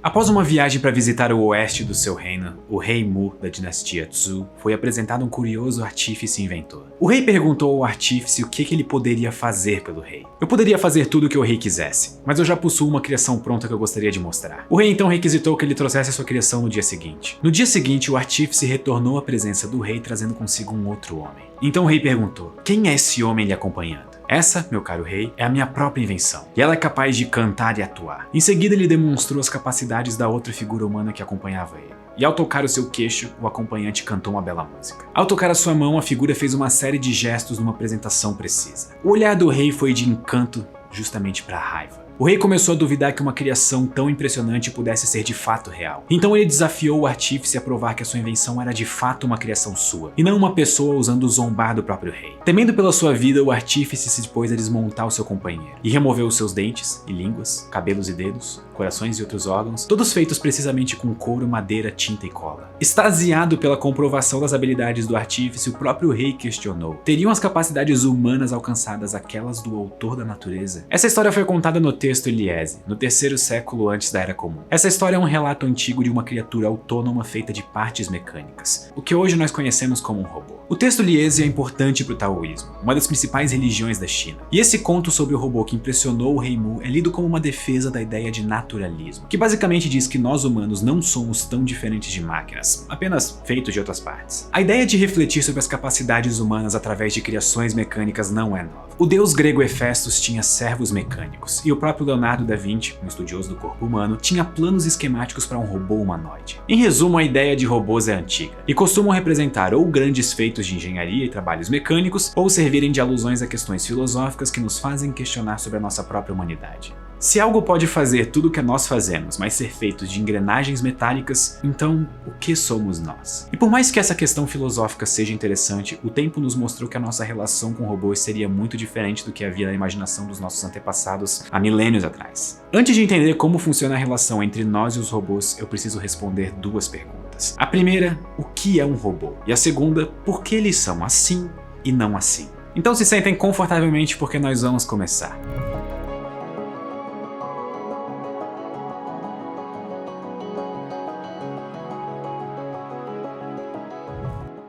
Após uma viagem para visitar o oeste do seu reino, o rei Mu da dinastia Zhou foi apresentado um curioso artífice e inventor. O rei perguntou ao artífice o que ele poderia fazer pelo rei. Eu poderia fazer tudo o que o rei quisesse, mas eu já possuo uma criação pronta que eu gostaria de mostrar. O rei então requisitou que ele trouxesse a sua criação no dia seguinte. No dia seguinte, o artífice retornou à presença do rei trazendo consigo um outro homem. Então o rei perguntou: quem é esse homem lhe acompanhando? Essa, meu caro rei, é a minha própria invenção, e ela é capaz de cantar e atuar. Em seguida, ele demonstrou as capacidades da outra figura humana que acompanhava ele. E ao tocar o seu queixo, o acompanhante cantou uma bela música. Ao tocar a sua mão, a figura fez uma série de gestos numa apresentação precisa. O olhar do rei foi de encanto justamente para a raiva. O rei começou a duvidar que uma criação tão impressionante pudesse ser de fato real. Então ele desafiou o artífice a provar que a sua invenção era de fato uma criação sua, e não uma pessoa usando zombar do próprio rei. Temendo pela sua vida, o artífice se dispôs a desmontar o seu companheiro, e removeu os seus dentes e línguas, cabelos e dedos, corações e outros órgãos, todos feitos precisamente com couro, madeira, tinta e cola. Extasiado pela comprovação das habilidades do artífice, o próprio rei questionou: teriam as capacidades humanas alcançadas aquelas do autor da natureza? Essa história foi contada no texto Iliese, no 3º século antes da Era Comum. Essa história é um relato antigo de uma criatura autônoma feita de partes mecânicas, o que hoje nós conhecemos como um robô. O texto Liese é importante para o taoísmo, uma das principais religiões da China. E esse conto sobre o robô que impressionou o rei Mu é lido como uma defesa da ideia de naturalismo, que basicamente diz que nós humanos não somos tão diferentes de máquinas, apenas feitos de outras partes. A ideia de refletir sobre as capacidades humanas através de criações mecânicas não é nova. O deus grego Hefestos tinha servos mecânicos, e o próprio Leonardo da Vinci, um estudioso do corpo humano, tinha planos esquemáticos para um robô humanoide. Em resumo, a ideia de robôs é antiga, e costumam representar ou grandes feitos de engenharia e trabalhos mecânicos, ou servirem de alusões a questões filosóficas que nos fazem questionar sobre a nossa própria humanidade. Se algo pode fazer tudo o que nós fazemos, mas ser feito de engrenagens metálicas, então o que somos nós? E por mais que essa questão filosófica seja interessante, o tempo nos mostrou que a nossa relação com robôs seria muito diferente do que havia na imaginação dos nossos antepassados há milênios atrás. Antes de entender como funciona a relação entre nós e os robôs, eu preciso responder duas perguntas. A primeira, o que é um robô? E a segunda, por que eles são assim e não assim? Então se sentem confortavelmente porque nós vamos começar.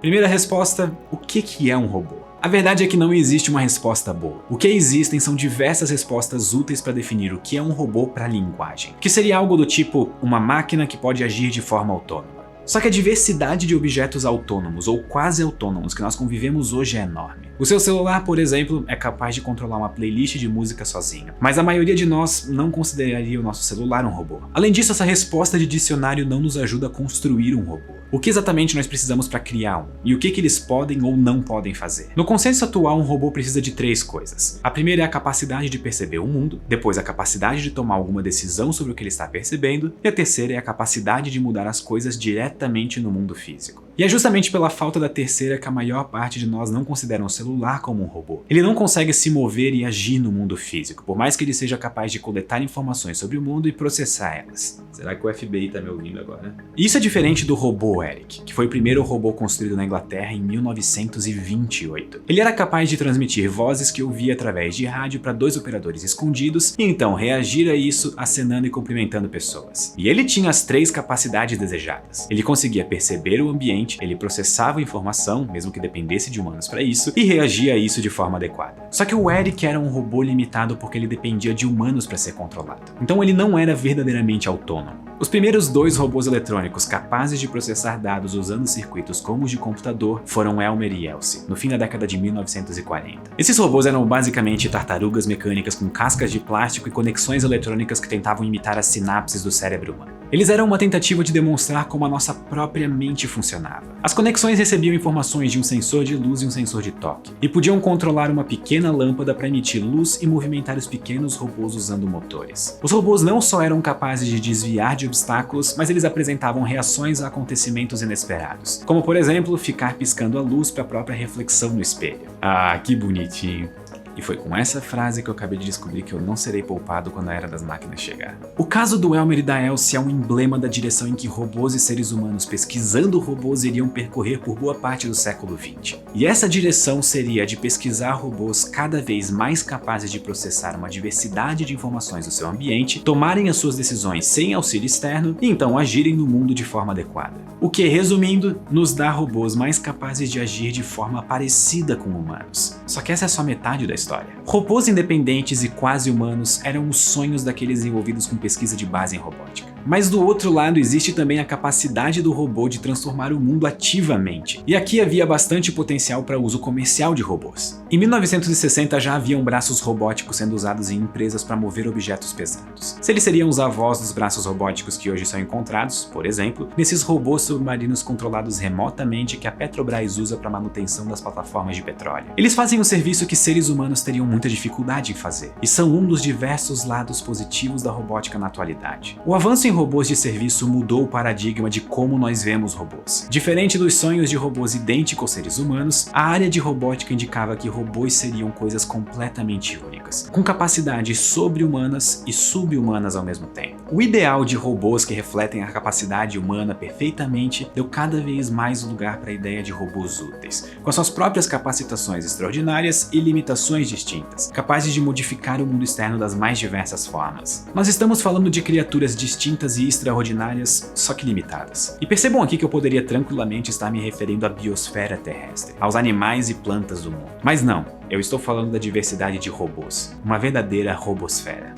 Primeira resposta, o que é um robô? A verdade é que não existe uma resposta boa. O que existem são diversas respostas úteis para definir o que é um robô para a linguagem, que seria algo do tipo uma máquina que pode agir de forma autônoma. Só que a diversidade de objetos autônomos ou quase autônomos que nós convivemos hoje é enorme. O seu celular, por exemplo, é capaz de controlar uma playlist de música sozinho, mas a maioria de nós não consideraria o nosso celular um robô. Além disso, essa resposta de dicionário não nos ajuda a construir um robô. O que exatamente nós precisamos para criar um? E o que eles podem ou não podem fazer? No consenso atual, um robô precisa de 3 coisas. A primeira é a capacidade de perceber o mundo, depois a capacidade de tomar alguma decisão sobre o que ele está percebendo, e a terceira é a capacidade de mudar as coisas diretamente no mundo físico. E é justamente pela falta da terceira que a maior parte de nós não considera o celular como um robô. Ele não consegue se mover e agir no mundo físico, por mais que ele seja capaz de coletar informações sobre o mundo e processar elas. Será que o FBI tá me ouvindo agora? Isso é diferente do robô Eric, que foi o primeiro robô construído na Inglaterra em 1928. Ele era capaz de transmitir vozes que ouvia através de rádio para 2 operadores escondidos e então reagir a isso acenando e cumprimentando pessoas. E ele tinha as 3 capacidades desejadas. Ele conseguia perceber o ambiente, ele processava a informação, mesmo que dependesse de humanos para isso, e reagia a isso de forma adequada. Só que o Eric era um robô limitado porque ele dependia de humanos para ser controlado. Então ele não era verdadeiramente autônomo. Os primeiros 2 robôs eletrônicos capazes de processar dados usando circuitos como os de computador foram Elmer e Elsie, no fim da década de 1940. Esses robôs eram basicamente tartarugas mecânicas com cascas de plástico e conexões eletrônicas que tentavam imitar as sinapses do cérebro humano. Eles eram uma tentativa de demonstrar como a nossa própria mente funcionava. As conexões recebiam informações de um sensor de luz e um sensor de toque, e podiam controlar uma pequena lâmpada para emitir luz e movimentar os pequenos robôs usando motores. Os robôs não só eram capazes de desviar de obstáculos, mas eles apresentavam reações a acontecimentos inesperados, como por exemplo, ficar piscando a luz para a própria reflexão no espelho. Ah, que bonitinho. E foi com essa frase que eu acabei de descobrir que eu não serei poupado quando a era das máquinas chegar. O caso do Elmer e da Elsie é um emblema da direção em que robôs e seres humanos pesquisando robôs iriam percorrer por boa parte do século XX. E essa direção seria a de pesquisar robôs cada vez mais capazes de processar uma diversidade de informações do seu ambiente, tomarem as suas decisões sem auxílio externo e então agirem no mundo de forma adequada. O que, resumindo, nos dá robôs mais capazes de agir de forma parecida com humanos. Só que essa é só metade da história. Robôs independentes e quase humanos eram os sonhos daqueles envolvidos com pesquisa de base em robótica. Mas do outro lado existe também a capacidade do robô de transformar o mundo ativamente, e aqui havia bastante potencial para uso comercial de robôs. Em 1960 já haviam braços robóticos sendo usados em empresas para mover objetos pesados. Se eles seriam os avós dos braços robóticos que hoje são encontrados, por exemplo, nesses robôs submarinos controlados remotamente que a Petrobras usa para manutenção das plataformas de petróleo. Eles fazem um serviço que seres humanos teriam muita dificuldade em fazer, e são um dos diversos lados positivos da robótica na atualidade. O avanço em robôs de serviço mudou o paradigma de como nós vemos robôs. Diferente dos sonhos de robôs idênticos aos seres humanos, a área de robótica indicava que robôs seriam coisas completamente únicas, com capacidades sobre-humanas e sub-humanas ao mesmo tempo. O ideal de robôs que refletem a capacidade humana perfeitamente deu cada vez mais lugar para a ideia de robôs úteis, com as suas próprias capacitações extraordinárias e limitações distintas, capazes de modificar o mundo externo das mais diversas formas. Nós estamos falando de criaturas distintas e extraordinárias, só que limitadas. E percebam aqui que eu poderia tranquilamente estar me referindo à biosfera terrestre, aos animais e plantas do mundo. Mas não, eu estou falando da diversidade de robôs, uma verdadeira robosfera.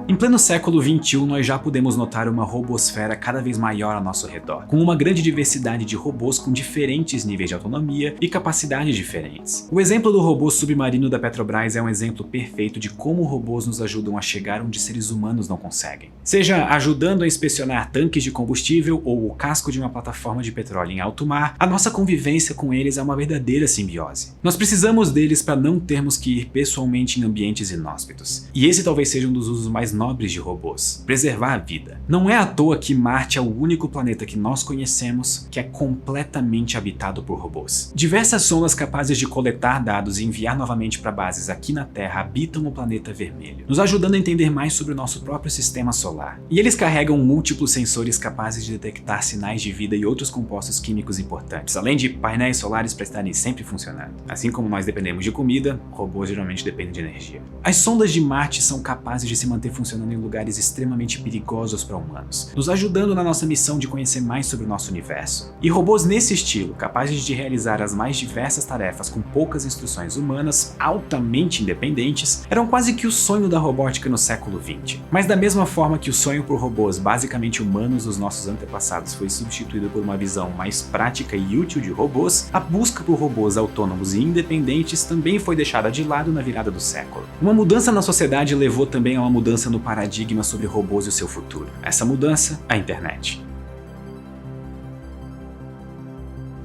Em pleno século XXI, nós já podemos notar uma robosfera cada vez maior ao nosso redor, com uma grande diversidade de robôs com diferentes níveis de autonomia e capacidades diferentes. O exemplo do robô submarino da Petrobras é um exemplo perfeito de como robôs nos ajudam a chegar onde seres humanos não conseguem. Seja ajudando a inspecionar tanques de combustível ou o casco de uma plataforma de petróleo em alto mar, a nossa convivência com eles é uma verdadeira simbiose. Nós precisamos deles para não termos que ir pessoalmente em ambientes inóspitos. E esse talvez seja um dos usos mais nobres de robôs: preservar a vida. Não é à toa que Marte é o único planeta que nós conhecemos que é completamente habitado por robôs. Diversas sondas capazes de coletar dados e enviar novamente para bases aqui na Terra habitam o planeta vermelho, nos ajudando a entender mais sobre o nosso próprio sistema solar. E eles carregam múltiplos sensores capazes de detectar sinais de vida e outros compostos químicos importantes, além de painéis solares para estarem sempre funcionando. Assim como nós dependemos de comida, robôs geralmente dependem de energia. As sondas de Marte são capazes de se manter funcionando em lugares extremamente perigosos para humanos, nos ajudando na nossa missão de conhecer mais sobre o nosso universo. E robôs nesse estilo, capazes de realizar as mais diversas tarefas com poucas instruções humanas, altamente independentes, eram quase que o sonho da robótica no século XX. Mas da mesma forma que o sonho por robôs basicamente humanos dos nossos antepassados foi substituído por uma visão mais prática e útil de robôs, a busca por robôs autônomos e independentes também foi deixada de lado na virada do século. Uma mudança na sociedade levou também a uma mudança no paradigma sobre robôs e o seu futuro. Essa mudança, a internet.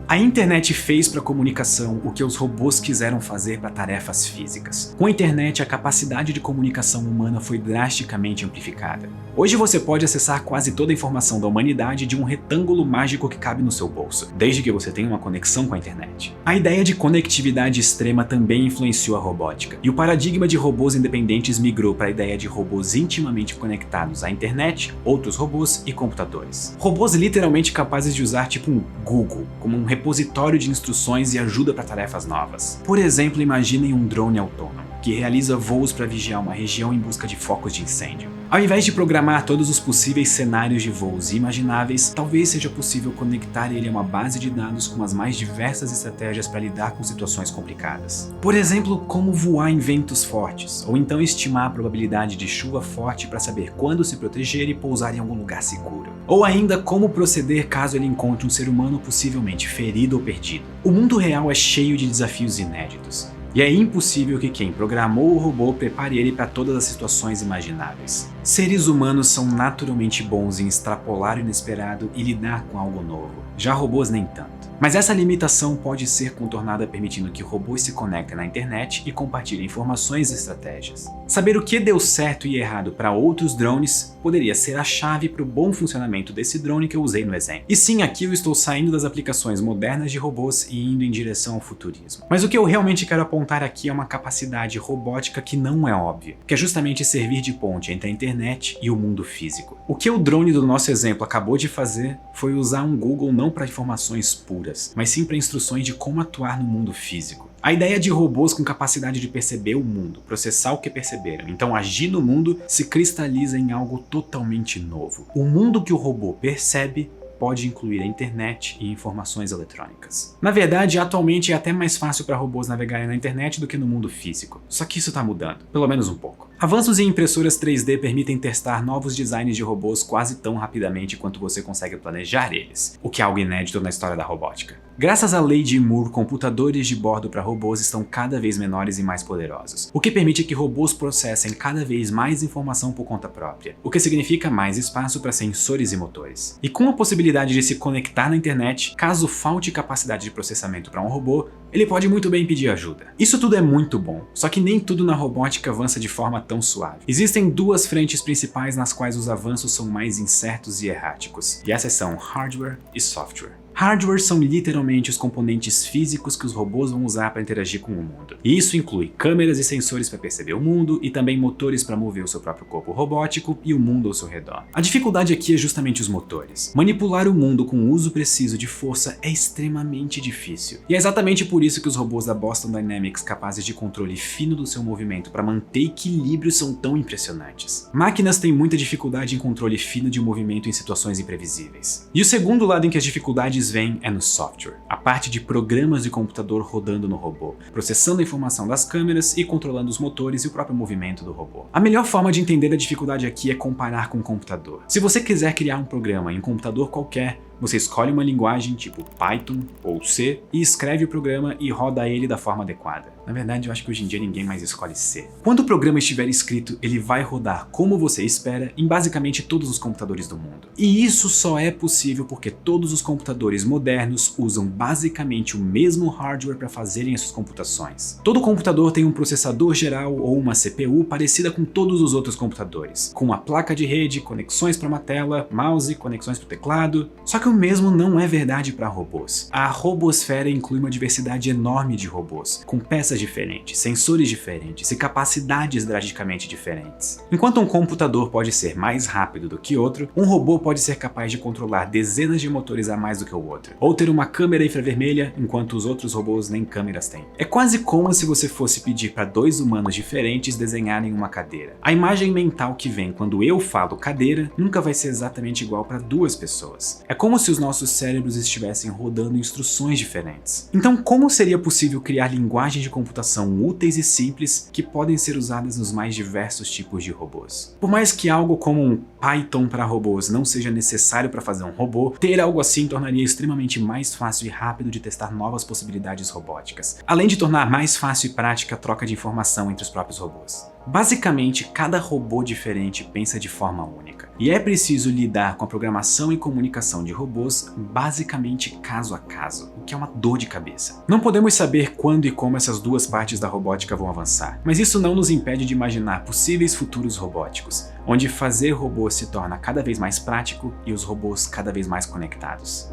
A internet fez para a comunicação o que os robôs quiseram fazer para tarefas físicas. Com a internet, a capacidade de comunicação humana foi drasticamente amplificada. Hoje você pode acessar quase toda a informação da humanidade de um retângulo mágico que cabe no seu bolso, desde que você tenha uma conexão com a internet. A ideia de conectividade extrema também influenciou a robótica, e o paradigma de robôs independentes migrou para a ideia de robôs intimamente conectados à internet, outros robôs e computadores. Robôs literalmente capazes de usar tipo um Google, como um repositório de instruções e ajuda para tarefas novas. Por exemplo, imaginem um drone autônomo, que realiza voos para vigiar uma região em busca de focos de incêndio. Ao invés de programar todos os possíveis cenários de voos imagináveis, talvez seja possível conectar ele a uma base de dados com as mais diversas estratégias para lidar com situações complicadas. Por exemplo, como voar em ventos fortes, ou então estimar a probabilidade de chuva forte para saber quando se proteger e pousar em algum lugar seguro. Ou ainda, como proceder caso ele encontre um ser humano possivelmente ferido ou perdido. O mundo real é cheio de desafios inéditos. E é impossível que quem programou o robô prepare ele para todas as situações imagináveis. Seres humanos são naturalmente bons em extrapolar o inesperado e lidar com algo novo. Já robôs nem tanto. Mas essa limitação pode ser contornada permitindo que robôs se conectem na internet e compartilhem informações e estratégias. Saber o que deu certo e errado para outros drones poderia ser a chave para o bom funcionamento desse drone que eu usei no exemplo. E sim, aqui eu estou saindo das aplicações modernas de robôs e indo em direção ao futurismo. Mas o que eu realmente quero apontar aqui é uma capacidade robótica que não é óbvia, que é justamente servir de ponte entre a internet e o mundo físico. O que o drone do nosso exemplo acabou de fazer foi usar um Google não para informações puras, mas sim para instruções de como atuar no mundo físico. A ideia de robôs com capacidade de perceber o mundo, processar o que perceberam, então agir no mundo, se cristaliza em algo totalmente novo. O mundo que o robô percebe pode incluir a internet e informações eletrônicas. Na verdade, atualmente é até mais fácil para robôs navegarem na internet do que no mundo físico. Só que isso está mudando, pelo menos um pouco. Avanços em impressoras 3D permitem testar novos designs de robôs quase tão rapidamente quanto você consegue planejar eles, o que é algo inédito na história da robótica. Graças à lei de Moore, computadores de bordo para robôs estão cada vez menores e mais poderosos, o que permite que robôs processem cada vez mais informação por conta própria, o que significa mais espaço para sensores e motores. E com a possibilidade de se conectar na internet, caso falte capacidade de processamento para um robô, ele pode muito bem pedir ajuda. Isso tudo é muito bom, só que nem tudo na robótica avança de forma tão suave. Existem duas frentes principais nas quais os avanços são mais incertos e erráticos, e essas são hardware e software. Hardware são literalmente os componentes físicos que os robôs vão usar para interagir com o mundo. E isso inclui câmeras e sensores para perceber o mundo e também motores para mover o seu próprio corpo robótico e o mundo ao seu redor. A dificuldade aqui é justamente os motores. Manipular o mundo com o uso preciso de força é extremamente difícil. E é exatamente por isso que os robôs da Boston Dynamics capazes de controle fino do seu movimento para manter equilíbrio são tão impressionantes. Máquinas têm muita dificuldade em controle fino de movimento em situações imprevisíveis. E o segundo lado em que as dificuldades vem é no software, a parte de programas de computador rodando no robô, processando a informação das câmeras e controlando os motores e o próprio movimento do robô. A melhor forma de entender a dificuldade aqui é comparar com um computador. Se você quiser criar um programa em um computador qualquer, você escolhe uma linguagem tipo Python ou C e escreve o programa e roda ele da forma adequada. Na verdade, eu acho que hoje em dia ninguém mais escolhe C. Quando o programa estiver escrito, ele vai rodar como você espera em basicamente todos os computadores do mundo. E isso só é possível porque todos os computadores modernos usam basicamente o mesmo hardware para fazerem essas computações. Todo computador tem um processador geral ou uma CPU parecida com todos os outros computadores, com uma placa de rede, conexões para uma tela, mouse, conexões para o teclado. Só que o mesmo não é verdade para robôs. A robosfera inclui uma diversidade enorme de robôs, com peças diferentes, sensores diferentes e capacidades drasticamente diferentes. Enquanto um computador pode ser mais rápido do que outro, um robô pode ser capaz de controlar dezenas de motores a mais do que o outro, ou ter uma câmera infravermelha enquanto os outros robôs nem câmeras têm. É quase como se você fosse pedir para dois humanos diferentes desenharem uma cadeira. A imagem mental que vem quando eu falo cadeira nunca vai ser exatamente igual para duas pessoas. É como se os nossos cérebros estivessem rodando instruções diferentes. Então, como seria possível criar linguagens de computação úteis e simples que podem ser usadas nos mais diversos tipos de robôs? Por mais que algo como um Python para robôs não seja necessário para fazer um robô, ter algo assim tornaria extremamente mais fácil e rápido de testar novas possibilidades robóticas, além de tornar mais fácil e prática a troca de informação entre os próprios robôs. Basicamente, cada robô diferente pensa de forma única, e é preciso lidar com a programação e comunicação de robôs basicamente caso a caso, o que é uma dor de cabeça. Não podemos saber quando e como essas duas partes da robótica vão avançar, mas isso não nos impede de imaginar possíveis futuros robóticos, onde fazer robôs se torna cada vez mais prático e os robôs cada vez mais conectados.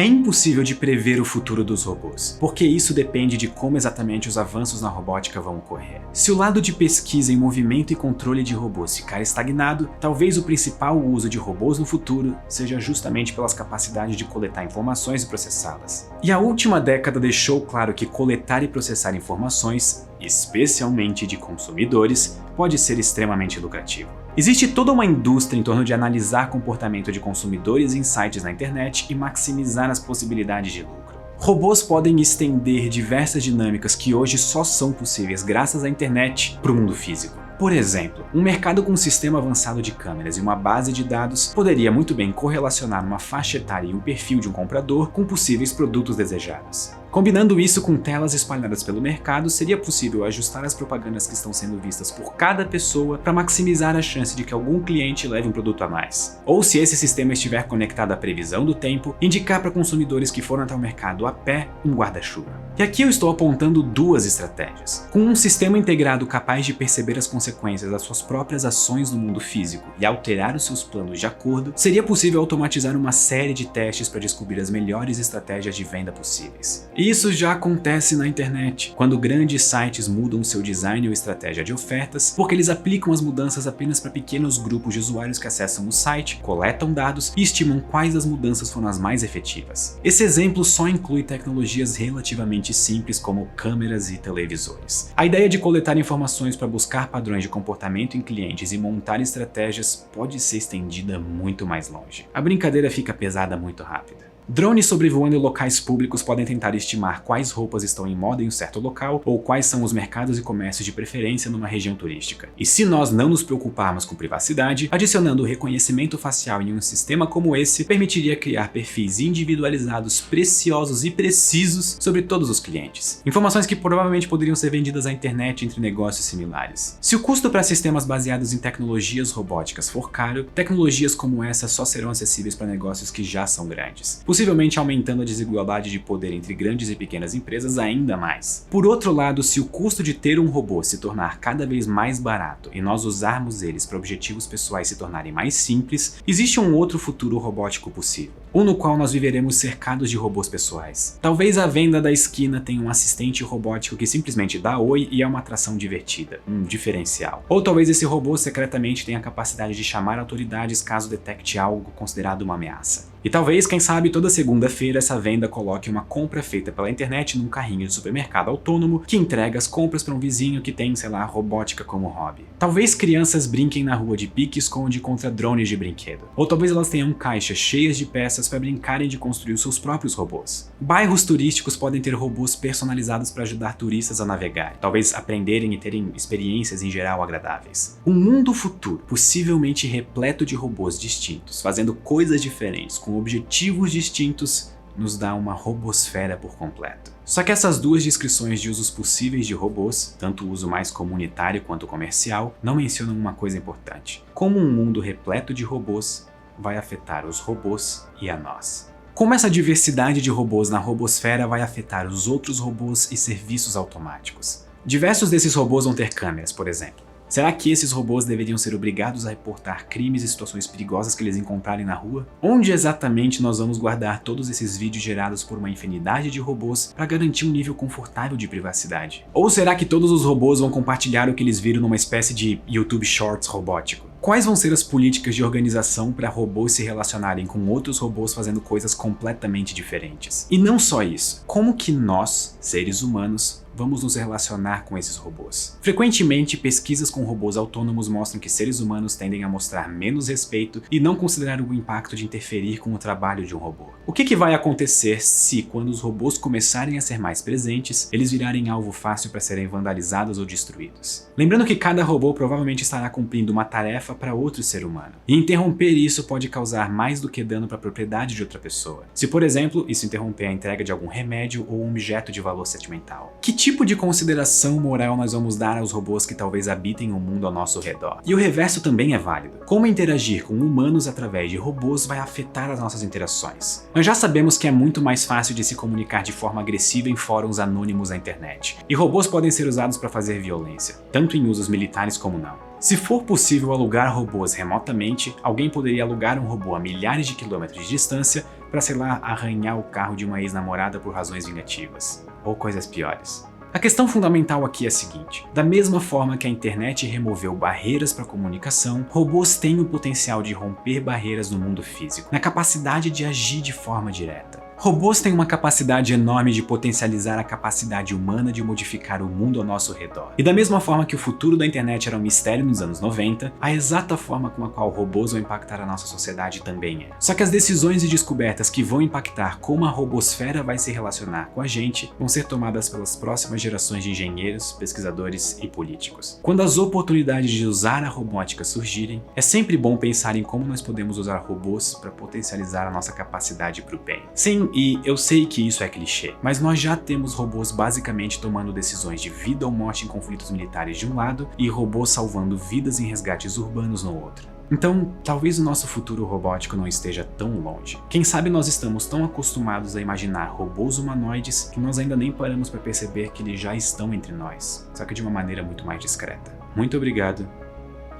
É impossível de prever o futuro dos robôs, porque isso depende de como exatamente os avanços na robótica vão ocorrer. Se o lado de pesquisa em movimento e controle de robôs ficar estagnado, talvez o principal uso de robôs no futuro seja justamente pelas capacidades de coletar informações e processá-las. E a última década deixou claro que coletar e processar informações, especialmente de consumidores, pode ser extremamente lucrativo. Existe toda uma indústria em torno de analisar comportamento de consumidores em sites na internet e maximizar as possibilidades de lucro. Robôs podem estender diversas dinâmicas que hoje só são possíveis graças à internet para o mundo físico. Por exemplo, um mercado com um sistema avançado de câmeras e uma base de dados poderia muito bem correlacionar uma faixa etária e um perfil de um comprador com possíveis produtos desejados. Combinando isso com telas espalhadas pelo mercado, seria possível ajustar as propagandas que estão sendo vistas por cada pessoa para maximizar a chance de que algum cliente leve um produto a mais. Ou, se esse sistema estiver conectado à previsão do tempo, indicar para consumidores que foram até o mercado a pé um guarda-chuva. E aqui eu estou apontando duas estratégias. Com um sistema integrado capaz de perceber as consequências das suas próprias ações no mundo físico e alterar os seus planos de acordo, seria possível automatizar uma série de testes para descobrir as melhores estratégias de venda possíveis. E isso já acontece na internet, quando grandes sites mudam seu design ou estratégia de ofertas, porque eles aplicam as mudanças apenas para pequenos grupos de usuários que acessam o site, coletam dados e estimam quais das mudanças foram as mais efetivas. Esse exemplo só inclui tecnologias relativamente simples como câmeras e televisores. A ideia de coletar informações para buscar padrões de comportamento em clientes e montar estratégias pode ser estendida muito mais longe. A brincadeira fica pesada muito rápida. Drones sobrevoando locais públicos podem tentar estimar quais roupas estão em moda em um certo local ou quais são os mercados e comércios de preferência numa região turística. E se nós não nos preocuparmos com privacidade, adicionando o reconhecimento facial em um sistema como esse permitiria criar perfis individualizados preciosos e precisos sobre todos os clientes. Informações que provavelmente poderiam ser vendidas à internet entre negócios similares. Se o custo para sistemas baseados em tecnologias robóticas for caro, tecnologias como essa só serão acessíveis para negócios que já são grandes, possivelmente aumentando a desigualdade de poder entre grandes e pequenas empresas ainda mais. Por outro lado, se o custo de ter um robô se tornar cada vez mais barato e nós usarmos eles para objetivos pessoais se tornarem mais simples, existe um outro futuro robótico possível, um no qual nós viveremos cercados de robôs pessoais. Talvez a venda da esquina tenha um assistente robótico que simplesmente dá oi e é uma atração divertida, um diferencial. Ou talvez esse robô secretamente tenha a capacidade de chamar autoridades caso detecte algo considerado uma ameaça. E talvez, quem sabe, toda segunda-feira essa venda coloque uma compra feita pela internet num carrinho de supermercado autônomo que entrega as compras para um vizinho que tem, sei lá, robótica como hobby. Talvez crianças brinquem na rua de pique-esconde contra drones de brinquedo. Ou talvez elas tenham caixas cheias de peças para brincarem de construir os seus próprios robôs. Bairros turísticos podem ter robôs personalizados para ajudar turistas a navegar, talvez aprenderem e terem experiências em geral agradáveis. Um mundo futuro, possivelmente repleto de robôs distintos, fazendo coisas diferentes, com objetivos distintos, nos dá uma robosfera por completo. Só que essas duas descrições de usos possíveis de robôs, tanto o uso mais comunitário quanto comercial, não mencionam uma coisa importante: como um mundo repleto de robôs vai afetar os robôs e a nós. Como essa diversidade de robôs na robosfera vai afetar os outros robôs e serviços automáticos. Diversos desses robôs vão ter câmeras, por exemplo. Será que esses robôs deveriam ser obrigados a reportar crimes e situações perigosas que eles encontrarem na rua? Onde exatamente nós vamos guardar todos esses vídeos gerados por uma infinidade de robôs para garantir um nível confortável de privacidade? Ou será que todos os robôs vão compartilhar o que eles viram numa espécie de YouTube Shorts robótico? Quais vão ser as políticas de organização para robôs se relacionarem com outros robôs fazendo coisas completamente diferentes? E não só isso, como que nós, seres humanos, vamos nos relacionar com esses robôs? Frequentemente, pesquisas com robôs autônomos mostram que seres humanos tendem a mostrar menos respeito e não considerar o impacto de interferir com o trabalho de um robô. O que vai acontecer se, quando os robôs começarem a ser mais presentes, eles virarem alvo fácil para serem vandalizados ou destruídos? Lembrando que cada robô provavelmente estará cumprindo uma tarefa para outro ser humano, e interromper isso pode causar mais do que dano para a propriedade de outra pessoa. Se, por exemplo, isso interromper a entrega de algum remédio ou um objeto de valor sentimental. Que tipo de consideração moral nós vamos dar aos robôs que talvez habitem o mundo ao nosso redor? E o reverso também é válido. Como interagir com humanos através de robôs vai afetar as nossas interações? Nós já sabemos que é muito mais fácil de se comunicar de forma agressiva em fóruns anônimos na internet, e robôs podem ser usados para fazer violência, tanto em usos militares como não. Se for possível alugar robôs remotamente, alguém poderia alugar um robô a milhares de quilômetros de distância para, sei lá, arranhar o carro de uma ex-namorada por razões vingativas. Ou coisas piores. A questão fundamental aqui é a seguinte: da mesma forma que a internet removeu barreiras para a comunicação, robôs têm o potencial de romper barreiras no mundo físico, na capacidade de agir de forma direta. Robôs têm uma capacidade enorme de potencializar a capacidade humana de modificar o mundo ao nosso redor. E da mesma forma que o futuro da internet era um mistério nos anos 90, a exata forma com a qual robôs vão impactar a nossa sociedade também é. Só que as decisões e descobertas que vão impactar como a robosfera vai se relacionar com a gente vão ser tomadas pelas próximas gerações de engenheiros, pesquisadores e políticos. Quando as oportunidades de usar a robótica surgirem, é sempre bom pensar em como nós podemos usar robôs para potencializar a nossa capacidade para o bem, sem E eu sei que isso é clichê, mas nós já temos robôs basicamente tomando decisões de vida ou morte em conflitos militares de um lado e robôs salvando vidas em resgates urbanos no outro. Então, talvez o nosso futuro robótico não esteja tão longe. Quem sabe nós estamos tão acostumados a imaginar robôs humanoides que nós ainda nem paramos para perceber que eles já estão entre nós, só que de uma maneira muito mais discreta. Muito obrigado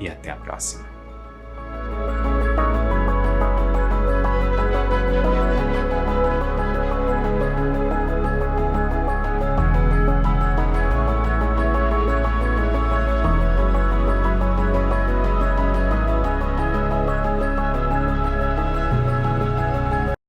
e até a próxima.